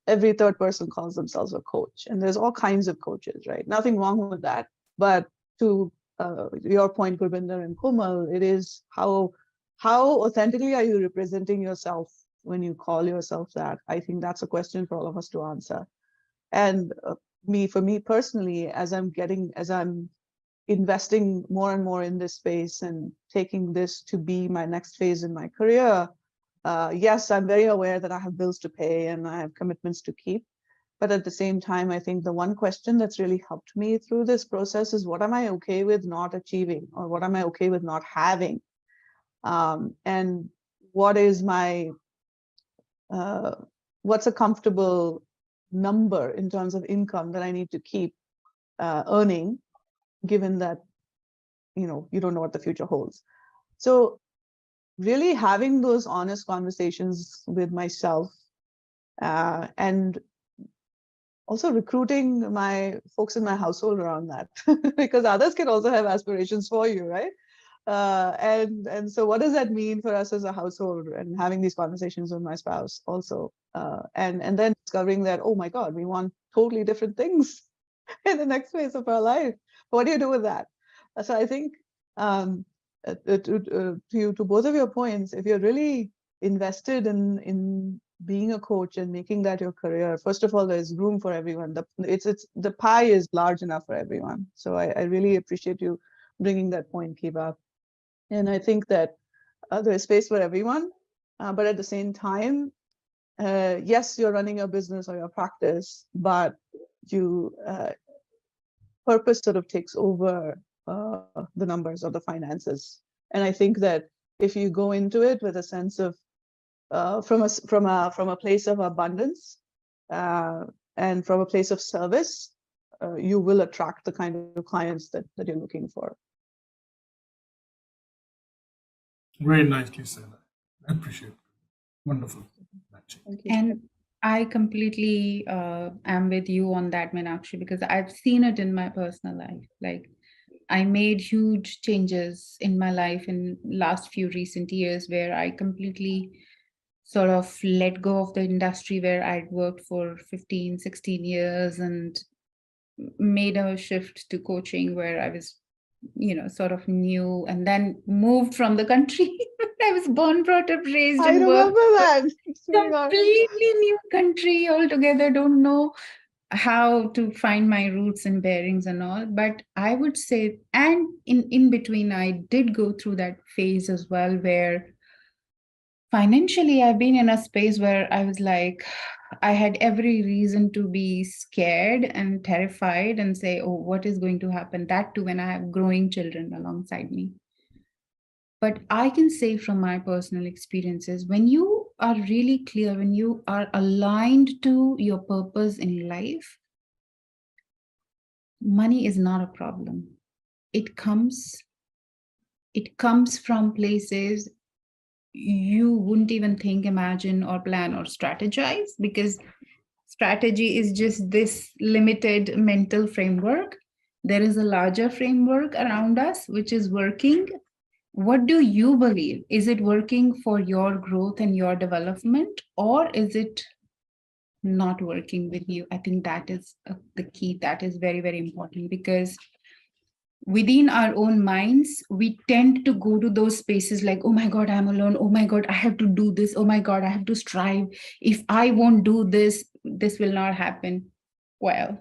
Every third person calls themselves a coach, and there's all kinds of coaches, right? Nothing wrong with that. But to your point, Gurbinder and Komal, it is how authentically are you representing yourself when you call yourself that? I think that's a question for all of us to answer. And for me personally, as I'm investing more and more in this space and taking this to be my next phase in my career, yes, I'm very aware that I have bills to pay and I have commitments to keep. But at the same time, I think the one question that's really helped me through this process is, what am I okay with not achieving, or what am I okay with not having? And what is my, what's a comfortable number in terms of income that I need to keep earning, given that, you don't know what the future holds. So really having those honest conversations with myself, and also recruiting my folks in my household around that, because others can also have aspirations for you, right? And so what does that mean for us as a household, and having these conversations with my spouse also, and then discovering that, oh my God, we want totally different things in the next phase of our life. What do you do with that? So I think to both of your points, if you're really invested in being a coach and making that your career, first of all, there's room for everyone. The pie is large enough for everyone. So I really appreciate you bringing that point, Kiba. And I think that there's space for everyone, but at the same time, yes, you're running a business or your practice, but you purpose sort of takes over the numbers or the finances. And I think that if you go into it with a sense of from a place of abundance and from a place of service, you will attract the kind of clients that you're looking for. Very nicely said. I appreciate it. Wonderful. Thank you. And I completely am with you on that, Meenakshi, because I've seen it in my personal life. Like, I made huge changes in my life in last few recent years where I completely sort of let go of the industry where I'd worked for 15, 16 years and made a shift to coaching where I was, sort of new, and then moved from the country. I was born, brought up, raised, I and worked. remember that. Completely new country altogether. Don't know how to find my roots and bearings and all. But I would say, and in between, I did go through that phase as well, where financially I've been in a space where I was like, I had every reason to be scared and terrified and say, oh, what is going to happen? That too, when I have growing children alongside me. But I can say from my personal experiences, when you are really clear, when you are aligned to your purpose in life, money is not a problem. It comes from places you wouldn't even think, imagine, or plan or strategize, because strategy is just this limited mental framework. There is a larger framework around us which is working. What do you believe? Is it working for your growth and your development, or is it not working with you? I think that is the key. That is very, very important, because within our own minds, we tend to go to those spaces like, oh my God, I'm alone. Oh my God, I have to do this. Oh my God, I have to strive. If I won't do this, this will not happen. Well,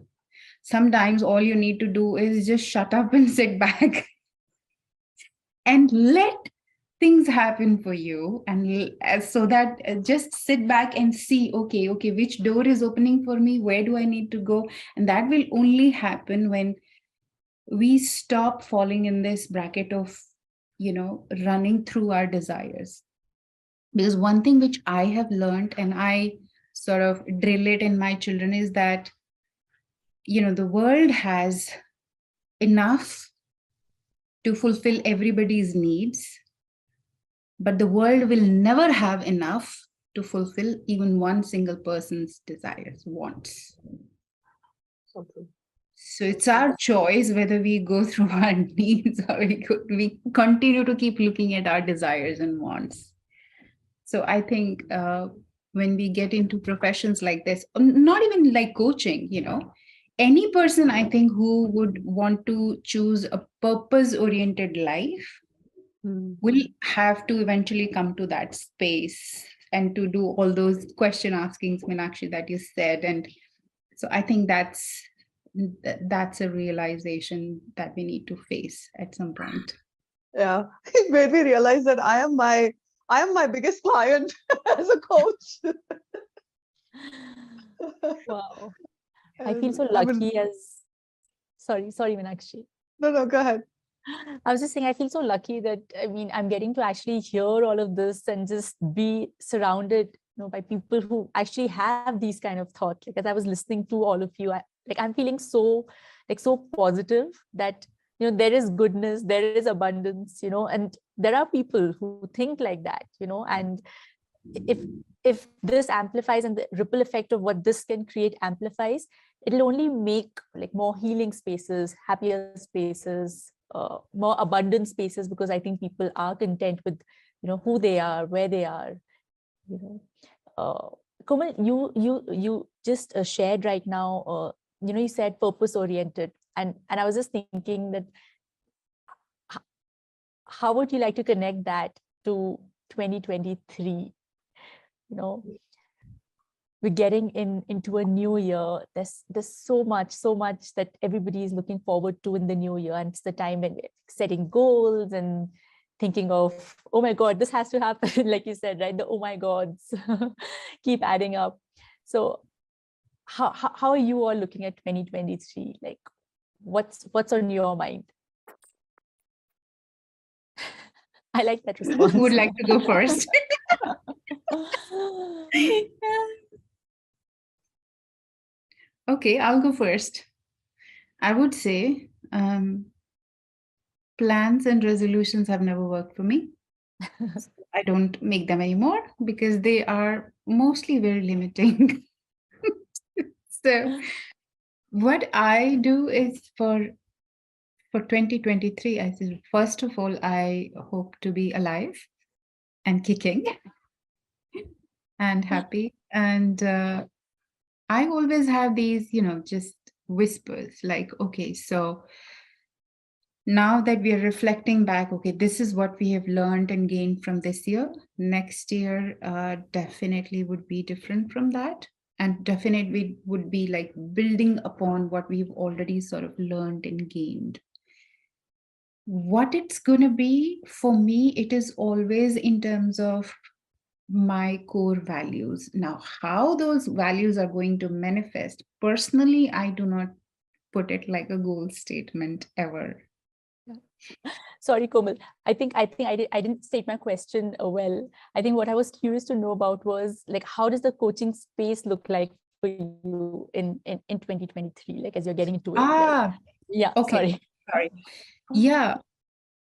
sometimes all you need to do is just shut up and sit back and let things happen for you. And so that just sit back and see, okay, which door is opening for me? Where do I need to go? And that will only happen when we stop falling in this bracket of, running through our desires. Because one thing which I have learned, and I sort of drill it in my children, is that, the world has enough to fulfill everybody's needs, but the world will never have enough to fulfill even one single person's desires, wants. Okay. So it's our choice whether we go through our needs or we continue to keep looking at our desires and wants. So I think when we get into professions like this, not even like coaching, any person, I think, who would want to choose a purpose-oriented life will have to eventually come to that space and to do all those question askings, Meenakshi, that you said. And so I think that's a realization that we need to face at some point. Yeah, it made me realize that I am my biggest client as a coach. Wow. I feel so lucky as, sorry, Meenakshi. No, go ahead. I was just saying, I feel so lucky that, I mean, I'm getting to actually hear all of this and just be surrounded, by people who actually have these kind of thoughts. Like, as I was listening to all of you, I'm feeling so positive that, there is goodness, there is abundance, and there are people who think like that, and if this amplifies and the ripple effect of what this can create amplifies, it'll only make like more healing spaces, happier spaces, more abundant spaces, because I think people are content with who they are, where they are. Komal, you just shared right now, you said purpose oriented, and I was just thinking that how would you like to connect that to 2023? We're getting into a new year. There's so much that everybody is looking forward to in the new year, and it's the time when we're setting goals and thinking of, oh my God, this has to happen. Like you said, right? The oh my gods keep adding up. So how are you all looking at 2023? Like, what's on your mind? I like that response. Who would like to go first? Okay, I'll go first. I would say plans and resolutions have never worked for me. I don't make them anymore because they are mostly very limiting. So what I do is for 2023, I said, first of all, I hope to be alive and kicking and happy. And I always have these, just whispers like, okay, so now that we are reflecting back, okay, this is what we have learned and gained from this year. Next year definitely would be different from that. And definitely would be like building upon what we've already sort of learned and gained. What it's going to be for me, it is always in terms of my core values. Now, how those values are going to manifest, personally, I do not put it like a goal statement ever. Sorry, Komal. I think I didn't state my question well. I think what I was curious to know about was like, how does the coaching space look like for you in 2023? Like, as you're getting into it. Like, yeah. Okay. Sorry. Yeah.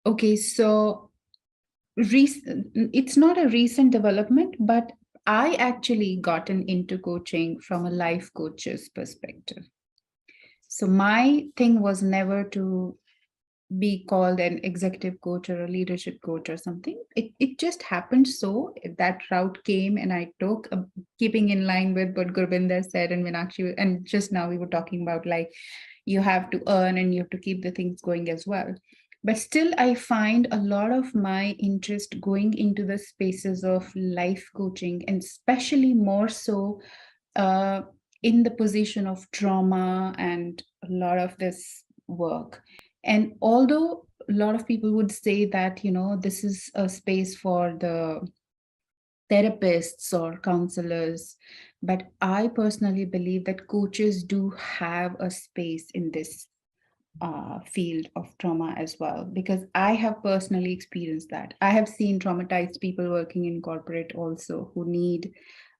Okay. So it's not a recent development, but I actually gotten into coaching from a life coach's perspective. So my thing was never to be called an executive coach or a leadership coach or something. It just happened so that route came and I took, keeping in line with what Gurbinder said and Meenakshi, and just now we were talking about like you have to earn and you have to keep the things going as well. But still, I find a lot of my interest going into the spaces of life coaching, and especially more so in the position of trauma and a lot of this work. And although a lot of people would say that, this is a space for the therapists or counselors, but I personally believe that coaches do have a space in this field of trauma as well, because I have personally experienced that. I have seen traumatized people working in corporate also who need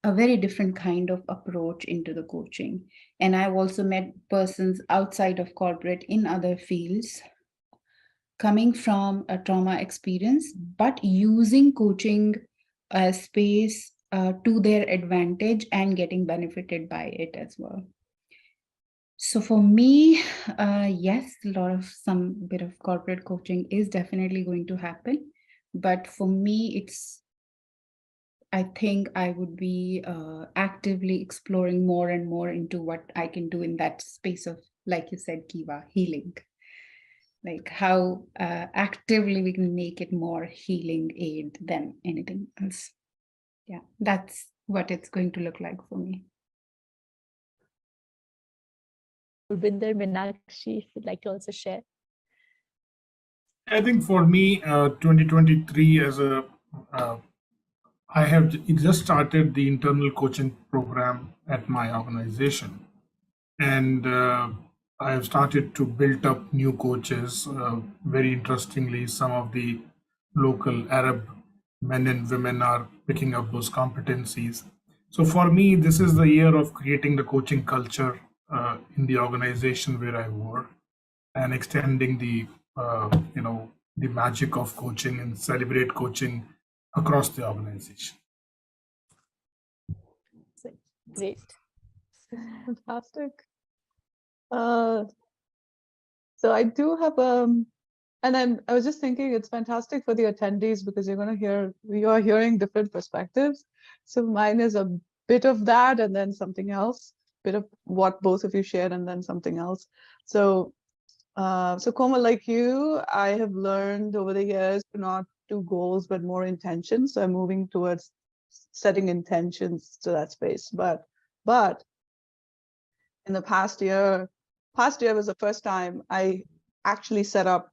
a very different kind of approach into the coaching. And I've also met persons outside of corporate in other fields coming from a trauma experience, but using coaching space to their advantage and getting benefited by it as well. So for me, yes, some bit of corporate coaching is definitely going to happen. But for me, I think I would be actively exploring more and more into what I can do in that space of, like you said, Kiva, healing. Like how actively we can make it more healing aid than anything else. Yeah, that's what it's going to look like for me. Gurbinder, Meenakshi, if you'd like to also share. I think for me, 2023 I have just started the internal coaching program at my organization. And I have started to build up new coaches. Very interestingly, some of the local Arab men and women are picking up those competencies. So for me, this is the year of creating the coaching culture in the organization where I work and extending the magic of coaching and celebrate coaching across the organization. Great. Fantastic. So I do have and I was just thinking it's fantastic for the attendees because you are hearing different perspectives. So mine is a bit of that and then something else, bit of what both of you shared and then something else. So so Komal, like you, I have learned over the years to not do goals but more intentions. So I'm moving towards setting intentions to that space. But in the past year was the first time I actually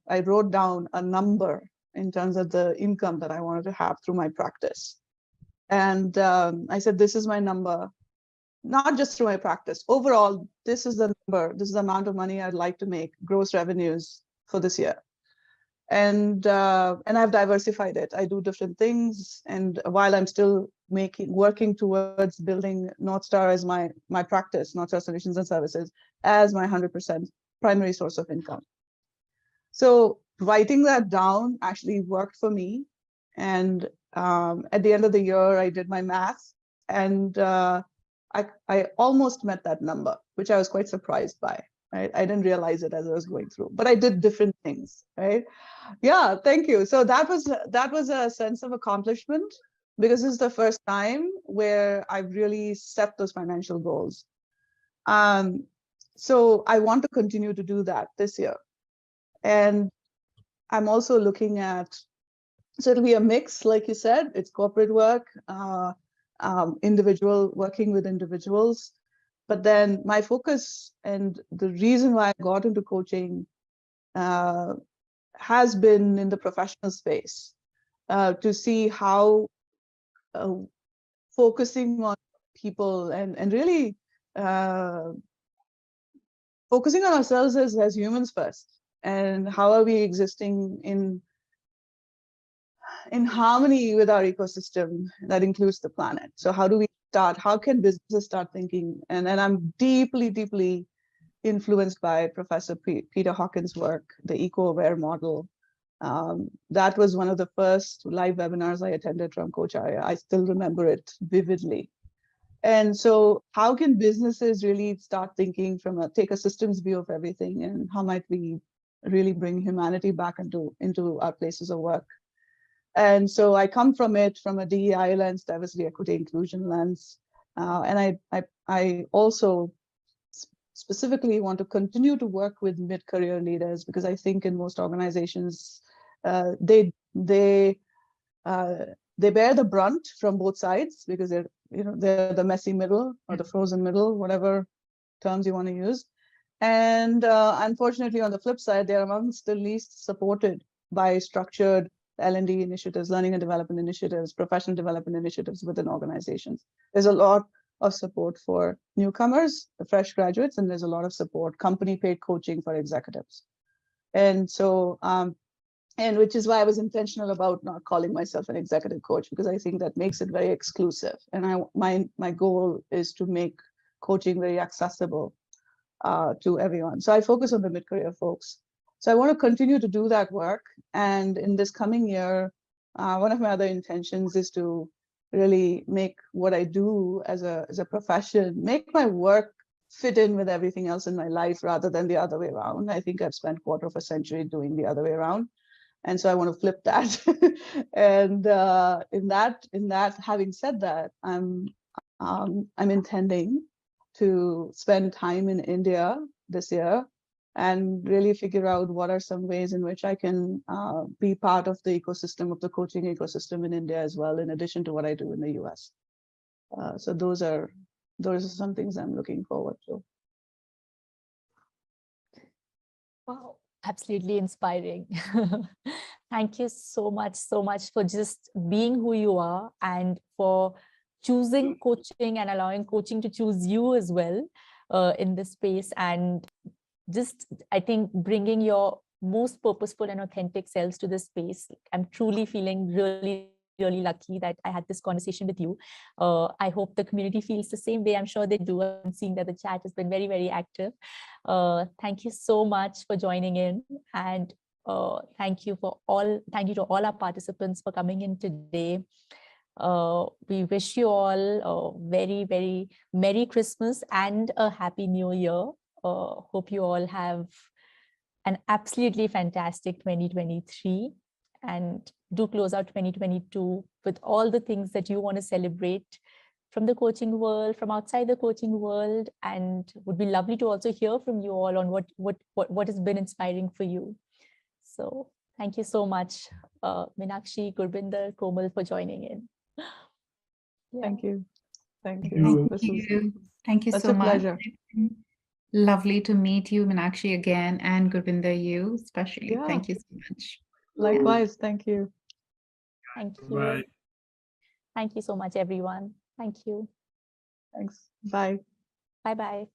I wrote down a number in terms of the income that I wanted to have through my practice. And I said, this is my number, not just through my practice. Overall, this is the number, this is the amount of money I'd like to make, gross revenues for this year. And I've diversified it. I do different things. And while I'm still working towards building NorthStar as my practice, NorthStar Solutions and Services, as my 100% primary source of income. So writing that down actually worked for me. And at the end of the year, I did my math and I almost met that number, which I was quite surprised by. Right? I didn't realize it as I was going through, but I did different things, right? Yeah, thank you. So that was a sense of accomplishment because this is the first time where I've really set those financial goals. So I want to continue to do that this year. And I'm also looking at, so it'll be a mix, like you said, it's corporate work, working with individuals. But then my focus and the reason why I got into coaching has been in the professional space to see how focusing on people and really focusing on ourselves as humans first, and how are we existing in harmony with our ecosystem that includes the planet. So how do we start? How can businesses start thinking? And I'm deeply, deeply influenced by Professor Peter Hawkins' work, the eco-aware model. That was one of the first live webinars I attended from Coacharya. I still remember it vividly. And so how can businesses really start thinking take a systems view of everything, and how might we really bring humanity back into our places of work? And so I come from a DEI lens, diversity, equity, inclusion lens. And I also specifically want to continue to work with mid-career leaders, because I think in most organizations, they bear the brunt from both sides, because they're the messy middle or the frozen middle, whatever terms you want to use. And unfortunately, on the flip side, they're amongst the least supported by structured L&D initiatives, learning and development initiatives, professional development initiatives within organizations. There's a lot of support for newcomers, the fresh graduates, and there's a lot of support, company-paid coaching for executives. And so, and which is why I was intentional about not calling myself an executive coach, because I think that makes it very exclusive. And my goal is to make coaching very accessible to everyone. So I focus on the mid-career folks. So I want to continue to do that work. And in this coming year, one of my other intentions is to really make what I do as a profession, make my work fit in with everything else in my life rather than the other way around. I think I've spent a quarter of a century doing the other way around. And so I want to flip that. And in that, having said that, I'm intending to spend time in India this year and really figure out what are some ways in which I can be part of the ecosystem, of the coaching ecosystem in India as well, in addition to what I do in the US. So those are some things I'm looking forward to. Wow, absolutely inspiring. Thank you so much for just being who you are, and for choosing coaching and allowing coaching to choose you as well in this space, and just, I think, bringing your most purposeful and authentic selves to this space. I'm truly feeling really, really lucky that I had this conversation with you. I hope the community feels the same way. I'm sure they do. I'm seeing that the chat has been very, very active. Thank you so much for joining in, and thank you to all our participants for coming in today. We wish you all a very, very Merry Christmas and a Happy New Year. Hope you all have an absolutely fantastic 2023, and do close out 2022 with all the things that you want to celebrate from the coaching world, from outside the coaching world, and would be lovely to also hear from you all on what has been inspiring for you. So thank you so much, Meenakshi, Gurbinder, Komal, for joining in. Yeah. Thank you. Thank Thank you. you. This was Thank you such so a much. pleasure. Lovely to meet you, Meenakshi, again, and Gurbinder, you especially. Yeah. Thank you so much. Likewise. Thank you. Thank you. Bye. Thank you so much, everyone. Thank you. Thanks. Bye. Bye-bye.